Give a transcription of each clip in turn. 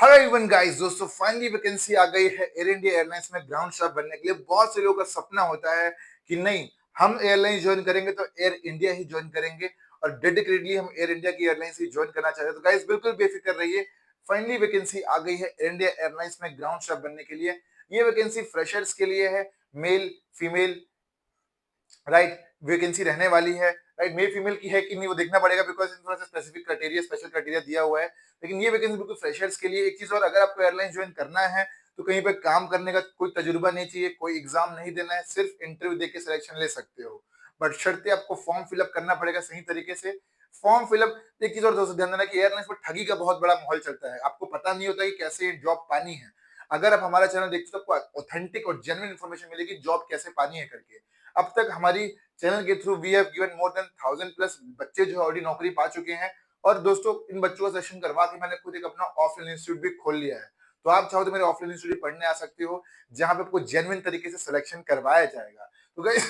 Hello everyone guys, दोस्तों finally vacancy आ गई है एयर इंडिया एयरलाइंस में ग्राउंड स्टाफ बनने के लिए। बहुत से लोगों का सपना होता है कि नहीं, हम एयरलाइन ज्वाइन करेंगे तो एयर इंडिया ही ज्वाइन करेंगे और डेडिकेटली हम एयर इंडिया की एयरलाइंस ही ज्वाइन करना चाहते हैं। तो गाइस बिल्कुल बेफिक्र रहिए, फाइनली वैकेंसी आ गई है एयर इंडिया एयरलाइंस में ग्राउंड स्टाफ बनने के लिए। ये वैकेंसी फ्रेशर्स के लिए है, मेल फीमेल राइट वैकेंसी रहने वाली है। राइट मेल फीमेल की है कि नहीं वो देखना पड़ेगा, बिकॉज थोड़ा सा स्पेसिफिक क्राइटेरिया स्पेशल क्राइटेरिया दिया हुआ है। लेकिन ये वैकेंसी बिल्कुल फ्रेशर्स के लिए। एक चीज और, अगर आपको एयरलाइन ज्वाइन करना है तो कहीं पे काम करने का कोई तजुर्बा नहीं चाहिए, कोई एग्जाम नहीं देना है, सिर्फ इंटरव्यू देके सिलेक्शन ले सकते हो। बट शर्ते आपको फॉर्म फिलअप करना पड़ेगा सही तरीके से। फॉर्म फिलअप, एक चीज और दोस्तों ध्यान देना कि एयरलाइंस में ठगी का बहुत बड़ा माहौल चलता है। आपको पता नहीं होता कि कैसे जॉब पानी है। अगर आप हमारा चैनल देखते हो तो आपको ऑथेंटिक और जेन्युइन इन्फॉर्मेशन मिलेगी जॉब कैसे पानी है करके। अब तक हमारी चैनल के through we have given more than 1000+ बच्चे जो ऑलरेडी नौकरी पा चुके हैं। और दोस्तों इन बच्चों का सेशन करवा के मैंने खुद एक अपना ऑफलाइन इंस्टीट्यूट भी खोल लिया है। तो आप चाहो तो मेरे ऑफलाइन इंस्टीट्यूट पढ़ने आ सकते हो, जहां पे आपको जेन्युइन तरीके से सिलेक्शन करवाया जाएगा। तो गाइस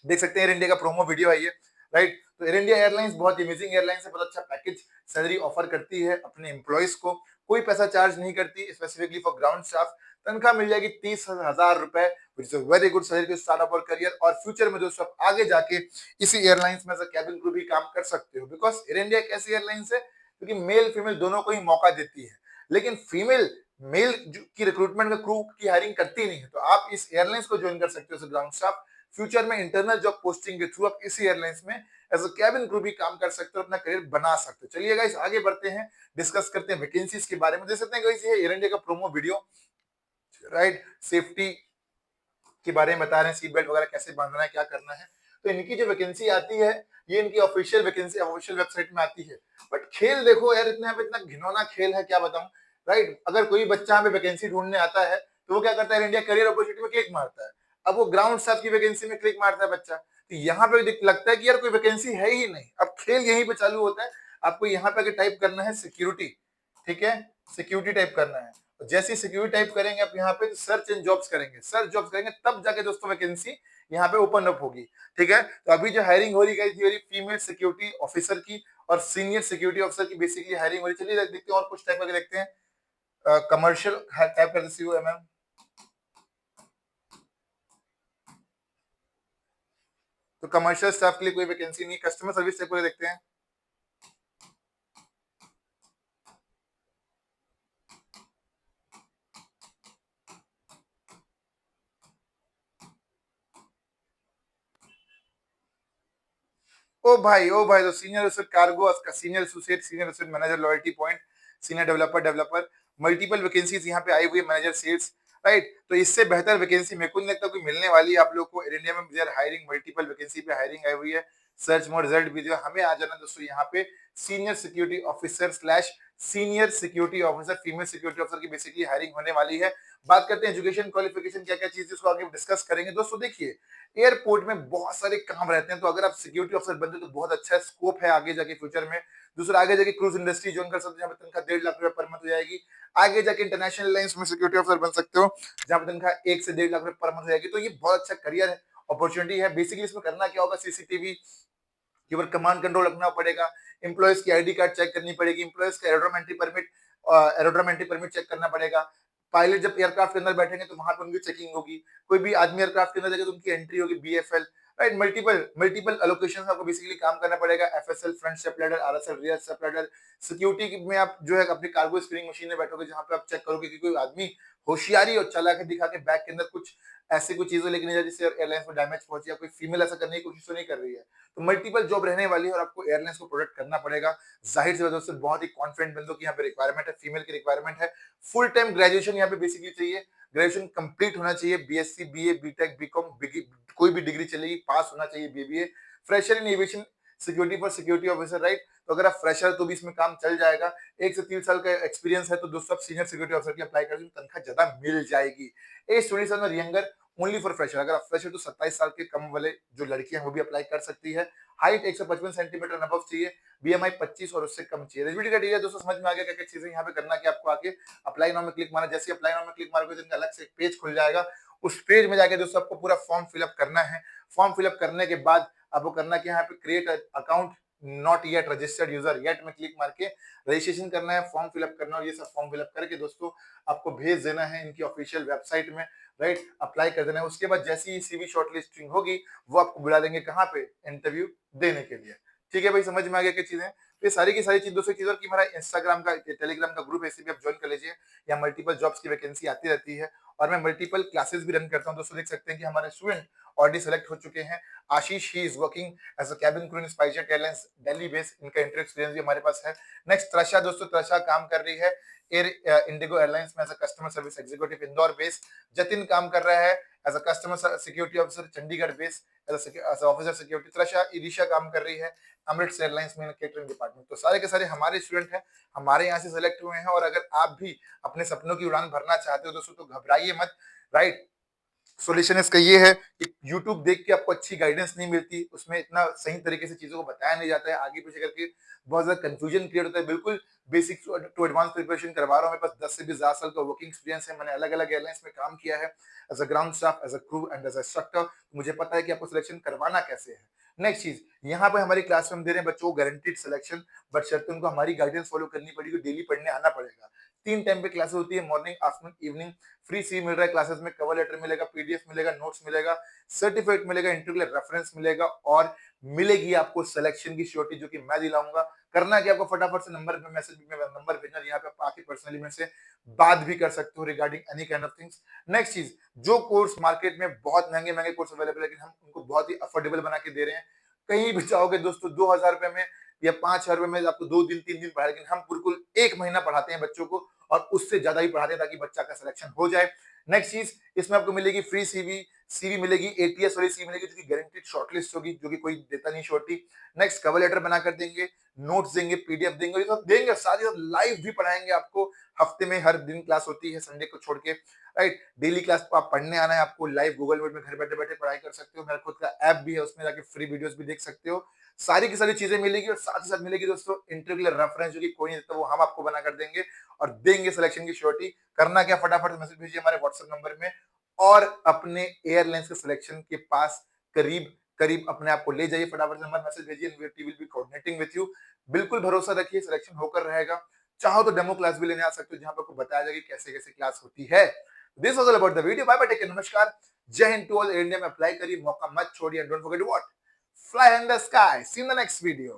देख सकते हैं एयर इंडिया का प्रोमो वीडियो है ये। राइट, तो एयर इंडिया एयरलाइंस बहुत अमेजिंग एयरलाइंस है, बहुत अच्छा पैकेज सैलरी ऑफर करती है अपने एम्प्लॉइज को। कोई पैसा चार्ज नहीं करती स्पेसिफिकली फॉर ग्राउंड स्टाफ। तनख्वाह मिल जाएगी 30,000 रुपए, which is very good salary to start up career. और फ्यूचर में दोस्तों आप आगे जाके इसी एयरलाइंस में कैबिन क्रू भी काम कर सकते हो, बिकॉज एयर इंडिया एक ऐसी एयरलाइंस है क्योंकि मेल फीमेल दोनों को ही मौका देती है। लेकिन फीमेल मेल की रिक्रूटमेंट में क्रू की हायरिंग करती नहीं है। तो आप इस एयरलाइंस को ज्वाइन कर सकते हो ग्राउंड स्टाफ। फ्यूचर में इंटरनल जॉब पोस्टिंग के थ्रू आप इसी एयरलाइंस में एज अ कैबिन क्रू भी काम कर सकते हो, अपना करियर बना सकते हो। चलिए गाइस आगे बढ़ते हैं, डिस्कस करते हैं वैकेंसीज के बारे में। देख सकते हैं गाइस ये एयर इंडिया का प्रोमो वीडियो। राइट, सेफ्टी के बारे में बता रहे हैं, सीट बेल्ट वगैरह कैसे बांधना है, क्या करना है। तो इनकी जो वैकेंसी आती है ये इनकी ऑफिशियल वैकेंसी ऑफिशियल वेबसाइट में आती है। बट खेल देखो यार, इतना पे इतना घिनौना खेल है, क्या बताऊं। राइट, अगर कोई बच्चा यहाँ पे वैकेंसी ढूंढने आता है तो वो क्या करता है, इंडिया करियर अपॉर्चुनिटी में क्लिक मारता है। अब वो ग्राउंड स्टाफ की वैकेंसी में क्लिक मारता है बच्चा, तो यहाँ पे लगता है कि यार कोई वैकेंसी है ही नहीं। अब खेल यहीं पे चालू होता है। आपको यहाँ पे टाइप करना है सिक्योरिटी, ठीक है, सिक्योरिटी टाइप करना है। जैसे सिक्योरिटी टाइप करेंगे आप यहाँ पे सर्च एंड जॉब्स करेंगे, सर्च जॉब्स करेंगे तब जाके दोस्तों वैकेंसी यहाँ पे ओपन अप होगी। ठीक है, तो अभी जो हायरिंग हो रही है फीमेल सिक्योरिटी ऑफिसर की और सीनियर सिक्योरिटी ऑफिसर की बेसिकली हायरिंग हो रही है। चलिए देखते हैं और कुछ टाइप करके देखते हैं। कमर्शियल टाइप करते COMM, तो कमर्शियल स्टाफ के लिए कोई वैकेंसी नहीं। कस्टमर सर्विस टाइप करके देखते हैं। ओ भाई, तो senior associate cargo, senior associate manager loyalty point, senior developer multiple vacancies यहाँ पे आई हुई है, मैनेजर सेल्स। राइट, तो इससे बेहतर वैकेंसी मेरे को नहीं लगता कोई मिलने वाली है आप लोग को। एयर इंडिया में they are hiring, multiple vacancy पे हायरिंग आई हुई है। सर्च मोर रिजल्ट वीडियो, हमें आ जाना दोस्तों यहाँ पे senior security officer slash senior security officer, female security officer की बेसिकली हायरिंग होने वाली है। बात करते हैं एजुकेशन क्वालिफिकेशन क्या क्या चीज, इसको आगे डिस्कस करेंगे। दोस्तों देखिए, एयरपोर्ट में बहुत सारे काम रहते हैं, तो अगर आप सिक्योरिटी ऑफिसर बनते हो तो बहुत अच्छा स्कोप है आगे जाके फ्यूचर में। दूसरा, आगे जाके क्रूज इंडस्ट्री ज्वाइन कर सकते हो, जहाँ पे तनख्वाह 1.5 लाख रुपए पर मंथ हो जाएगी। आगे जाके इंटरनेशनल लाइंस में सिक्योरिटी ऑफिसर बन सकते हो, जहाँ पे तनख्वाह 1 से 1.5 लाख रुपए पर मंथ हो जाएगी। तो ये बहुत अच्छा करियर अपॉर्चुनिटी है। बेसिकली इसमें करना क्या होगा, सीसीटीवी के ऊपर कमांड कंट्रोल रखना पड़ेगा, एम्प्लॉयज की आईडी कार्ड चेक करनी पड़ेगी, एम्प्लॉयज का एरोड्रम एंट्री परमिट चेक करना पड़ेगा। पायलट जब एयरक्राफ्ट के अंदर बैठेंगे तो वहां पर उनकी चेकिंग होगी। कोई भी आदमी एयरक्राफ्ट के अंदर जाएगा तो उनकी एंट्री होगी, BFL। Right, multiple multiple allocation आपको बेसिकली काम करना पड़ेगा। FSL front step ladder, RSL rear step ladder. Security में आप जो है अपनी कार्गो स्क्रीनिंग मशीन में बैठोगे, जहां पे आप चेक करोगे कि कोई आदमी होशियारी और चालाकी दिखा के बैग के अंदर कुछ ऐसी कुछ चीजें लेके नहीं जाए जिससे एयरलाइन को डैमेज पहुंचे, या कोई फीमेल ऐसा करने की कोशिश तो नहीं कर रही है। तो मल्टीपल जॉब रहने वाली है और आपको एयरलाइंस को प्रोटेक्ट करना पड़ेगा। जाहिर सी वजह से बहुत ही कॉन्फिडेंट बंदों की यहाँ पे रिक्वायरमेंट है, फीमेल की रिक्वायरमेंट है। फुल टाइम ग्रेजुएशन यहाँ पे बेसिकली चाहिए, ग्रेजुएशन कंप्लीट होना चाहिए, BSc BA BTech BCom कोई भी डिग्री चलेगी, पास होना चाहिए BBA। Fresher in aviation security for security officer. Right, तो अगर आप फ्रेशर तो भी इसमें काम चल जाएगा। 1 से 3 साल का एक्सपीरियंस है तो दोस्तों आप सीनियर सिक्योरिटी ऑफिसर की अप्लाई कर तनख्वाह ज्यादा मिल जाएगी। एज 27 और यंगर ओनली फॉर फ्रेशर। अगर आप फ्रेशर तो 27 साल के कम वाले जो लड़कियां वो भी अप्लाई कर सकती है। हाइट 155 सेंटीमीटर अबव चाहिए, BMI 25 और उससे कम चाहिए। एलिजिबिलिटी क्राइटेरिया दोस्तों समझ में आ गया क्या क्या चीजें यहाँ पे करना कि आपको आके अप्लाई नाउ में क्लिक मारना। जैसे अप्लाई नाउ में क्लिक मारोगे तो इनका अलग से एक पेज खुल जाएगा। उस पेज में जाके दोस्तों आपको पूरा फॉर्म फिलअप करना है। फॉर्म फिलअप करने के बाद आपको करना कि यहाँ पे create account, not yet registered user yet में क्लिक मार के रजिस्ट्रेशन करना है, फॉर्म फिलअप करना है और ये सब फॉर्म फिलअप करके दोस्तों आपको भेज देना है इनकी ऑफिशियल वेबसाइट में, राइट, अप्लाई कर देना है। उसके बाद जैसी ही सीवी शॉर्टलिस्टिंग होगी वो आपको बुला लेंगे कहाँ पे, इंटरव्यू देने के लिए। ठीक है भाई, समझ में आ गया क्या चीजें। तो ये सारी की सारी चीज, दूसरी चीज और कि हमारा इंस्टाग्राम का टेलीग्राम का ग्रुप ऐसे भी आप ज्वाइन कर लीजिए, या मल्टीपल जॉब्स की वैकेंसी आती रहती है और मैं मल्टीपल क्लासेस भी रन करता हूँ। दोस्तों देख सकते हैं कि हमारे स्टूडेंट ऑलरेडी सेलेक्ट हो चुके हैं। Ashish he is working as a cabin crew in SpiceJet airlines Delhi base, इनका इंटरव्यू एक्सपीरियंस भी हमारे पास है। नेक्स्ट त्रषा, दोस्तों त्रषा काम कर रही है एयर इंडिगो एयरलाइंस में as a customer service executive Indore base. Jatin काम कर रहा है as a customer security officer Chandigarh base as officer security. त्रषा इरिशा काम कर रही है अमृतसर एयरलाइंस में केटरिंग डिपार्टमेंट। तो सारे के सारे हमारे स्टूडेंट हैं, हमारे यहाँ से सेलेक्ट हुए हैं। और अगर आप भी अपने सपनों की उड़ान भरना चाहते हो दोस्तों तो घबराइए मत, राइट। सॉल्यूशन इसका ये है कि YouTube देख के आपको अच्छी गाइडेंस नहीं मिलती, उसमें इतना सही तरीके से चीजों को बताया नहीं जाता है, आगे पीछे करके बहुत ज्यादा कंफ्यूजन क्रिएट होता है। बिल्कुल बेसिक टू एडवांस प्रिपरेशन करवा रहा हूँ। मेरे पास 10 से 20 साल का वर्किंग एक्सपीरियंस है, मैंने अलग अलग एयरलाइंस में काम किया है as a ground staff, as a crew and as a instructor. मुझे पता है कि आपको सिलेक्शन करवाना कैसे है। नेक्स्ट चीज, यहाँ पे हमारी क्लास में हम दे रहे हैं बच्चों को गारंटीड सिलेक्शन, बट शर्त उनको हमारी गाइडेंस फॉलो करनी पड़ेगी, डेली पढ़ने आना पड़ेगा। 3 टाइम पे क्लासेस होती है, मॉर्निंग आफ्टरनून इवनिंग। फ्री सी मिल रहा है क्लासेस में, कवर लेटर मिलेगा, पीडीएफ मिलेगा, नोट्स मिलेगा, सर्टिफिकेट मिलेगा, इंटरव्यू के लिए रेफरेंस मिलेगा और मिलेगी आपको सिलेक्शन की श्योरिटी जो कि मैं दिलाऊंगा। करना है कि आपको फटाफट से नंबर पे मैसेज में नंबर भेजना, यहाँ पे आप आके पर्सनली मेरे से बात भी कर सकते हो regarding any kind of things. Next चीज, जो कोर्स मार्केट में बहुत महंगे महंगे कोर्स अवेलेबल है लेकिन हम उनको बहुत ही अफोर्डेबल बना के दे रहे हैं। कहीं भी जाओगे दोस्तों 2000 रुपए में या 5000 रुपए में आपको 2 दिन 3 दिन पढ़ा, लेकिन हम बिल्कुल 1 महीना पढ़ाते हैं बच्चों को और उससे ज्यादा ही पढ़ाते हैं ताकि बच्चा का सिलेक्शन हो जाए। नेक्स्ट चीज, इसमें आपको मिलेगी फ्री सीवी, सीवी मिलेगी, एटीएस वाली सीवी मिलेगी जो कि गारंटीड शॉर्टलिस्ट होगी, जो कि कोई देता नहीं शॉर्टी। नेक्स्ट, कवर लेटर बना कर देंगे, नोट्स देंगे, पीडीएफ देंगे, ये सब देंगे, साथ ही साथ लाइव भी पढ़ाएंगे आपको। हफ्ते में हर दिन क्लास होती है, संडे को छोड़ के, राइट। डेली क्लास आप पढ़ने आना है आपको, लाइव गूगल मीट में घर बैठे बैठे पढ़ाई कर सकते हो। मेरा खुद का ऐप भी है, उसमें जाके फ्री वीडियोस भी देख सकते हो। सारी की सारी चीजें मिलेगी और साथ ही साथ मिलेगी दोस्तों इंटरव्यू के लिए रेफरेंस, जो कि कोई नहीं देता, वो हम आपको बना कर देंगे और देंगे सिलेक्शन की श्योरिटी। करना क्या, फटाफट मैसेज भेजिए हमारे व्हाट्सएप नंबर में और अपने एयरलाइंस के सिलेक्शन के पास करीब करीब अपने आप को ले जाइए। फटाफट से नंबर मैसेज भेजिए, we will be coordinating with you. बिल्कुल भरोसा रखिए, सिलेक्शन होकर रहेगा। चाहो तो डेमो क्लास भी लेने आ सकते हो, जहां पर आपको बताया जाएगा कैसे कैसे क्लास होती है। This was all about the video. Bye bye, take care, नमस्कार, जय हिंद टू ऑल। इंडिया में अप्लाई करिए, मौका मत छोड़िए, don't forget what, fly in the sky. See you in the next video.